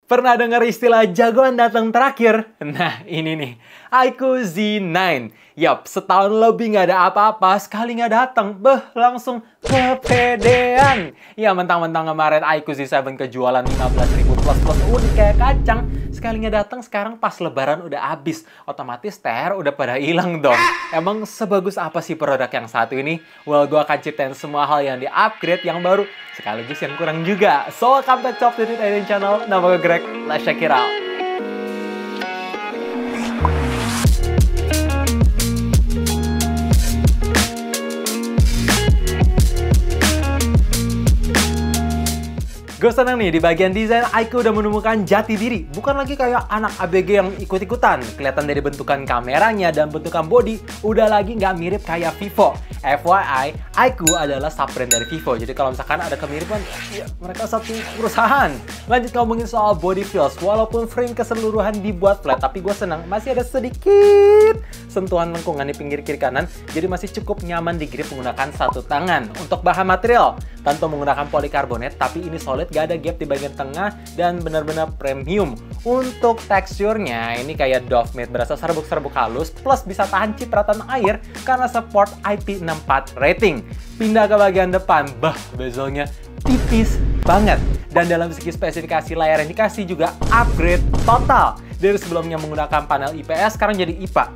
Pernah dengar istilah jagoan datang terakhir? Nah, ini nih, iQOO Z9. Yap, setahun lebih nggak ada apa-apa, sekali nggak datang, langsung kepedean. Ya, mentang-mentang kemarin iQOO Z7 kejualan 15.000 plus udah kayak kacang. Sekali nggak datang, sekarang pas lebaran udah habis. Otomatis THR udah pada hilang dong. Emang sebagus apa sih produk yang satu ini? Well, gue akan ceritain semua hal yang di-upgrade, yang baru, sekaligus yang kurang juga. So, welcome back to Updated Channel. Nama gue Greg, let's check it out. Gue seneng nih, di bagian desain iQOO udah menemukan jati diri. Bukan lagi kayak anak ABG yang ikut-ikutan. Kelihatan dari bentukan kameranya dan bentukan body, udah lagi nggak mirip kayak Vivo. FYI, iQOO adalah sub-brand dari Vivo. Jadi kalau misalkan ada kemiripan, ya mereka satu perusahaan. Lanjut ngomongin soal body feels. Walaupun frame keseluruhan dibuat flat, tapi gue senang masih ada sedikit sentuhan lengkungan di pinggir kiri kanan. Jadi masih cukup nyaman di grip menggunakan satu tangan. Untuk bahan material, tentu menggunakan polikarbonat, tapi ini solid, gak ada gap di bagian tengah, dan benar-benar premium. Untuk teksturnya, ini kayak Dove Matte, berasa serbuk-serbuk halus, plus bisa tahan cipratan air karena support IP64 rating. Pindah ke bagian depan, bezelnya tipis banget. Dan dalam segi spesifikasi layar yang dikasih juga upgrade total. Dari sebelumnya menggunakan panel IPS, sekarang jadi IPA.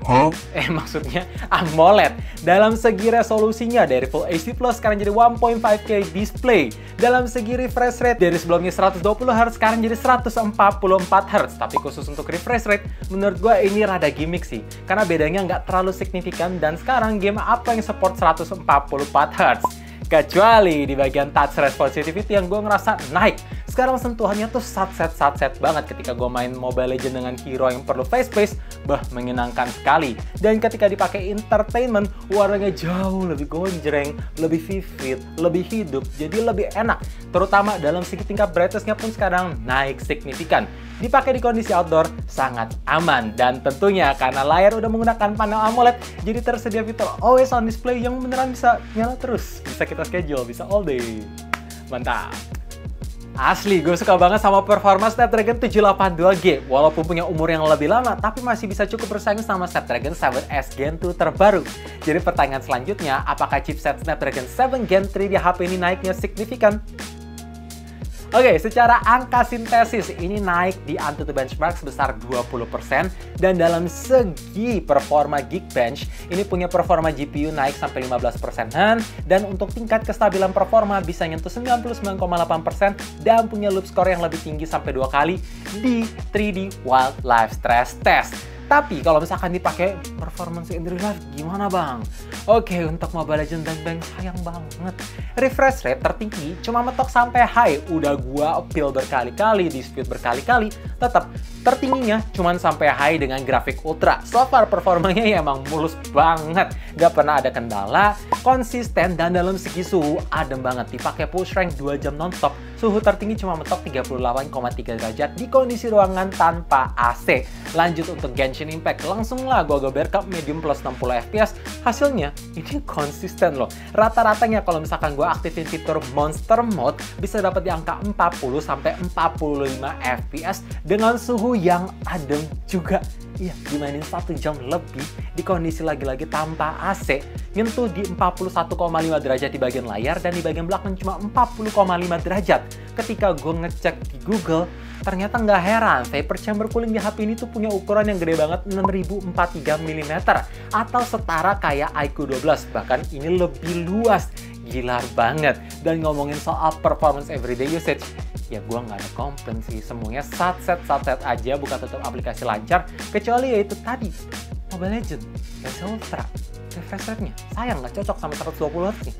Maksudnya AMOLED. Dalam segi resolusinya, dari Full HD+, sekarang jadi 1.5K display. Dalam segi refresh rate, dari sebelumnya 120Hz, sekarang jadi 144Hz. Tapi khusus untuk refresh rate, menurut gue ini rada gimmick sih. Karena bedanya nggak terlalu signifikan, dan sekarang game apa yang support 144Hz? Kecuali di bagian touch responsitivity yang gue ngerasa naik. Sekarang sentuhannya tuh satset banget ketika gue main Mobile Legends dengan hero yang perlu face space, menyenangkan sekali. Dan ketika dipakai entertainment, warnanya jauh lebih gonjreng, lebih vivid, lebih hidup, jadi lebih enak. Terutama dalam segi tingkat brightness-nya pun sekarang naik signifikan. Dipakai di kondisi outdoor, sangat aman. Dan tentunya karena layar udah menggunakan panel AMOLED, jadi tersedia fitur always on display yang beneran bisa nyala terus. Bisa kita schedule, bisa all day. Mantap! Asli, gue suka banget sama performa Snapdragon 782G. Walaupun punya umur yang lebih lama, tapi masih bisa cukup bersaing sama Snapdragon 7S Gen 2 terbaru. Jadi pertanyaan selanjutnya, apakah chipset Snapdragon 7 Gen 3 di HP ini naiknya signifikan? Oke, secara angka sintesis ini naik di AnTuTu benchmark sebesar 20%, dan dalam segi performa Geekbench ini punya performa GPU naik sampai 15%-an, dan untuk tingkat kestabilan performa bisa nyentuh 99,8% dan punya loop score yang lebih tinggi sampai 2 kali di 3D Wildlife Stress Test. Tapi kalau misalkan dipakai performance in real life, gimana bang? Oke, untuk Mobile Legends dan Bang sayang banget. Refresh rate tertinggi cuma mentok sampai high. Udah gua appeal berkali-kali, dispute berkali-kali, tetap tertingginya cuma sampai high dengan grafik ultra. So far performanya ya emang mulus banget. Gak pernah ada kendala, konsisten, dan dalam segi suhu adem banget. Dipakai push rank 2 jam nonstop. Suhu tertinggi cuma mentok 38,3 derajat di kondisi ruangan tanpa AC. Lanjut untuk Genshin Impact, langsung lah gue geber ke medium plus 60 fps. Hasilnya ini konsisten loh. Rata-ratanya kalau misalkan gue aktifin fitur Monster Mode, bisa dapat di angka 40-45 fps dengan suhu yang adem juga. Iya, dimainin 1 jam lebih di kondisi lagi-lagi tanpa AC, nyentuh di 41,5 derajat di bagian layar, dan di bagian belakang cuma 40,5 derajat. Ketika gue ngecek di Google, ternyata nggak heran, vapor chamber cooling di HP ini tuh punya ukuran yang gede banget, 6043 mm, atau setara kayak iQOO 12, bahkan ini lebih luas. Gila banget. Dan ngomongin soal performance everyday usage, ya gue nggak ada komplain sih. Semuanya satset aja, buka tutup aplikasi lancar, kecuali ya itu tadi, Mobile Legends dan Ultra. Refresh rate-nya sayang nggak cocok sama 120 Hz nih.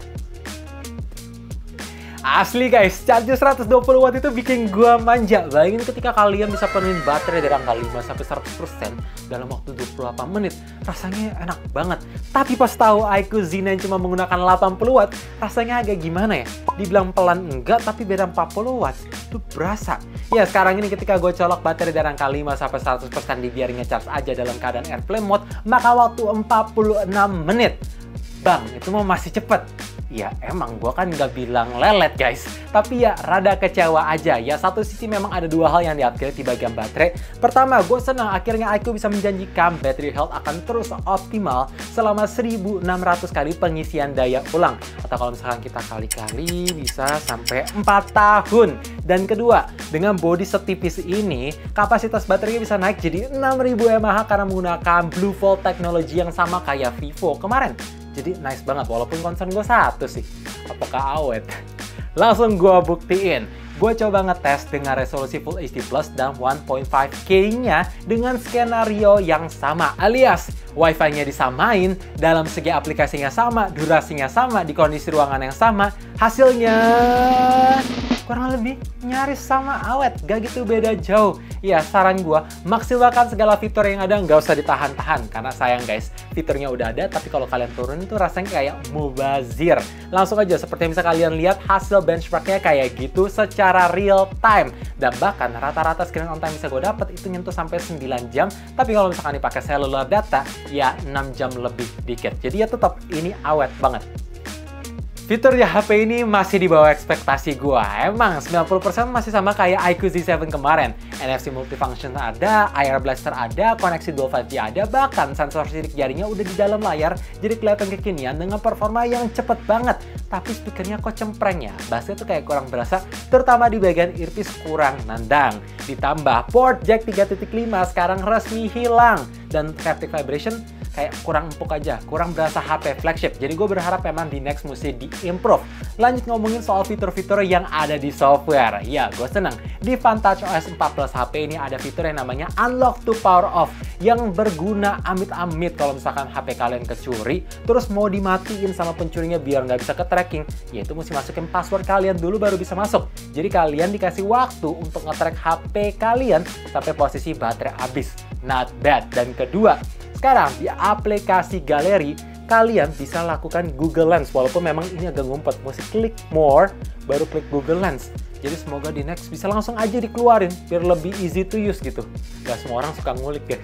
Asli guys, charger 120 watt itu bikin gua manja. Bayangin ketika kalian bisa penuhin baterai dari angka 5-100% dalam waktu 28 menit. Rasanya enak banget. Tapi pas tahu iQOO Z9 cuma menggunakan 80 watt, rasanya agak gimana ya? Dibilang pelan enggak, tapi beda 40 watt. Itu berasa. Ya sekarang ini ketika gue colok baterai dari angka 5-100% dibiarin ngecharge aja dalam keadaan airplane mode, maka waktu 46 menit. Bang, itu mau masih cepet. Ya emang gue kan nggak bilang lelet guys, tapi ya rada kecewa aja. Ya satu sisi memang ada dua hal yang di-upgrade di bagian baterai. Pertama, gue senang akhirnya iQOO bisa menjanjikan battery health akan terus optimal selama 1600 kali pengisian daya ulang. Atau kalau misalkan kita kali-kali bisa sampai 4 tahun. Dan kedua, dengan bodi setipis ini, kapasitas baterainya bisa naik jadi 6000 mAh karena menggunakan Blue Volt teknologi yang sama kayak Vivo kemarin. Jadi nice banget, walaupun concern gue satu sih, apakah awet? Langsung gue buktiin. Gue coba ngetes dengan resolusi Full HD Plus dan 1.5K-nya dengan skenario yang sama. Alias, Wi-Fi-nya disamain, dalam segi aplikasinya sama, durasinya sama, di kondisi ruangan yang sama. Hasilnya kurang lebih nyaris sama awet, gak gitu beda jauh. Ya, saran gue, maksimalkan segala fitur yang ada, nggak usah ditahan-tahan. Karena sayang guys, fiturnya udah ada, tapi kalau kalian turun itu rasanya kayak mubazir. Langsung aja, seperti yang bisa kalian lihat, hasil benchmarknya kayak gitu secara real time. Dan bahkan rata-rata screen on time bisa gue dapet itu nyentuh sampai 9 jam. Tapi kalau misalkan dipakai cellular data, ya 6 jam lebih dikit. Jadi ya tetap ini awet banget. Fitur di HP ini masih di bawah ekspektasi gua. Emang 90% masih sama kayak iQOO Z7 kemarin. NFC multifunction ada, IR Blaster ada, koneksi Dual 5G ada, bahkan sensor sidik jarinya udah di dalam layar, jadi kelihatan kekinian dengan performa yang cepet banget. Tapi speakernya kok cempreng ya, bassnya tuh kayak kurang berasa, terutama di bagian earpiece kurang nendang. Ditambah port jack 3.5 sekarang resmi hilang, dan haptic vibration kayak kurang empuk aja, kurang berasa HP flagship. Jadi gue berharap memang di next mesti di-improve. Lanjut ngomongin soal fitur-fitur yang ada di software. Ya, gue seneng. Di Vantage OS 14 HP ini ada fitur yang namanya Unlock to Power Off, yang berguna amit-amit kalau misalkan HP kalian kecuri, terus mau dimatiin sama pencurinya biar nggak bisa ke-tracking, yaitu mesti masukin password kalian dulu baru bisa masuk. Jadi kalian dikasih waktu untuk nge-track HP kalian sampai posisi baterai habis. Not bad. Dan kedua, sekarang di aplikasi galeri kalian bisa lakukan Google Lens, walaupun memang ini agak ngumpet, mesti klik more baru klik Google Lens. Jadi semoga di next bisa langsung aja dikeluarin biar lebih easy to use gitu. Gak semua orang suka ngulik guys.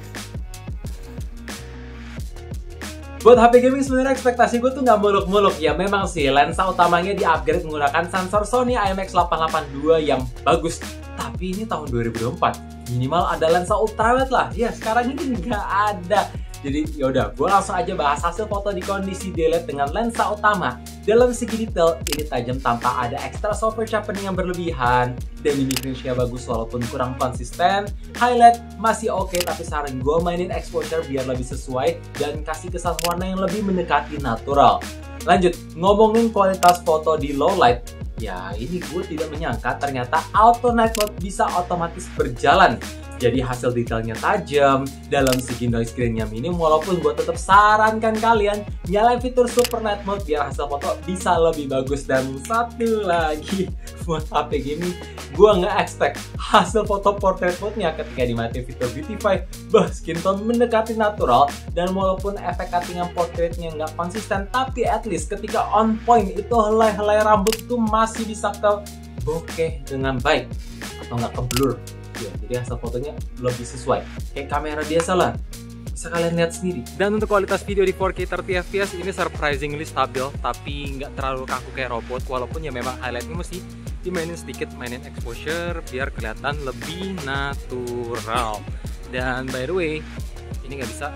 Buat HP gaming sebenarnya ekspektasi gue tuh nggak muluk-muluk. Ya memang sih lensa utamanya di-upgrade menggunakan sensor Sony IMX882 yang bagus. Tapi ini tahun 2024, minimal ada lensa ultrawide lah. Ya sekarang ini nggak ada. Jadi yaudah, gue langsung aja bahas hasil foto di kondisi daylight dengan lensa utama. Dalam segi detail, ini tajam tanpa ada ekstra software sharpening yang berlebihan. Dynamic range-nya bagus walaupun kurang konsisten. Highlight masih oke, tapi saran gue mainin exposure biar lebih sesuai dan kasih kesan warna yang lebih mendekati natural. Lanjut, ngomongin kualitas foto di low light. Ya ini gue tidak menyangka ternyata auto night mode bisa otomatis berjalan. Jadi hasil detailnya tajam, dalam segi noise screen-nya minim, walaupun gue tetap sarankan kalian nyalain fitur super night mode biar hasil foto bisa lebih bagus. Dan satu lagi, buat HP gaming, gue nggak expect hasil foto portrait mode-nya ketika dimatiin fitur beautify, skin tone mendekati natural, dan walaupun efek cuttingan portraitnya nggak konsisten, tapi at least ketika on point itu helai-helai rambut itu masih bisa ke bokeh dengan baik atau nggak ke blur. Ya, jadi hasil fotonya lebih sesuai kayak kamera biasa lah, bisa kalian lihat sendiri. Dan untuk kualitas video di 4K 30fps ini surprisingly stabil, tapi nggak terlalu kaku kayak robot. Walaupun ya memang highlightnya mesti dimainin sedikit, mainin exposure biar kelihatan lebih natural. Dan by the way, ini nggak bisa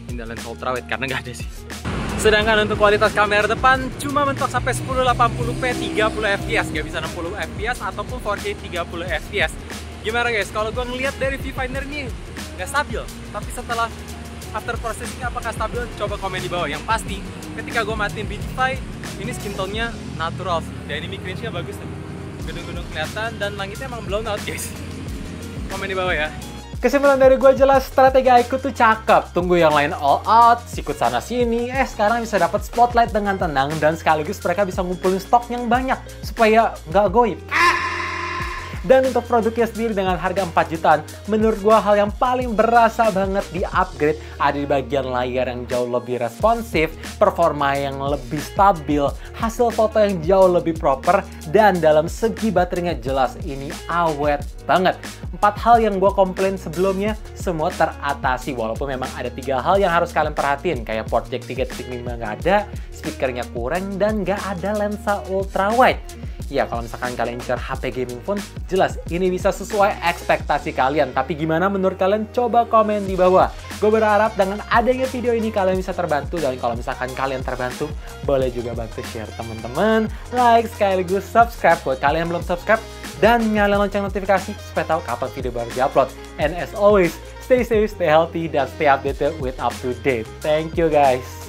pindah lens ultrawide karena nggak ada sih. Sedangkan untuk kualitas kamera depan cuma mentok sampai 1080p 30fps, nggak bisa 60fps ataupun 4K 30fps. Gimana guys, kalau gue ngeliat dari viewfinder ini nggak stabil, tapi setelah after processing apakah stabil? Coba komen di bawah. Yang pasti ketika gue matiin beautify, ini skin tone-nya natural, dynamic range-nya bagus tuh, gedung-gedung kelihatan dan langitnya emang blown out guys. Komen di bawah ya. Kesimpulan dari gue jelas, strategi iQOO tuh cakep. Tunggu yang lain all out, sikut sana sini, sekarang bisa dapat spotlight dengan tenang dan sekaligus mereka bisa ngumpulin stok yang banyak supaya nggak goib. Dan untuk produknya sendiri dengan harga 4 jutaan, menurut gua hal yang paling berasa banget di upgrade ada di bagian layar yang jauh lebih responsif, performa yang lebih stabil, hasil foto yang jauh lebih proper, dan dalam segi baterainya jelas ini awet banget. 4 hal yang gua komplain sebelumnya semua teratasi, walaupun memang ada 3 hal yang harus kalian perhatiin, kayak port jack 3.5 nggak ada, speakernya kurang, dan nggak ada lensa ultra wide. Ya, kalau misalkan kalian incar HP gaming phone, jelas ini bisa sesuai ekspektasi kalian. Tapi gimana menurut kalian? Coba komen di bawah. Gue berharap dengan adanya video ini kalian bisa terbantu. Dan kalau misalkan kalian terbantu, boleh juga bantu share teman-teman, like, sekaligus subscribe buat kalian yang belum subscribe. Dan nyalain lonceng notifikasi supaya tahu kapan video baru diupload. And as always, stay safe, stay healthy, dan stay updated with up to date. Thank you guys.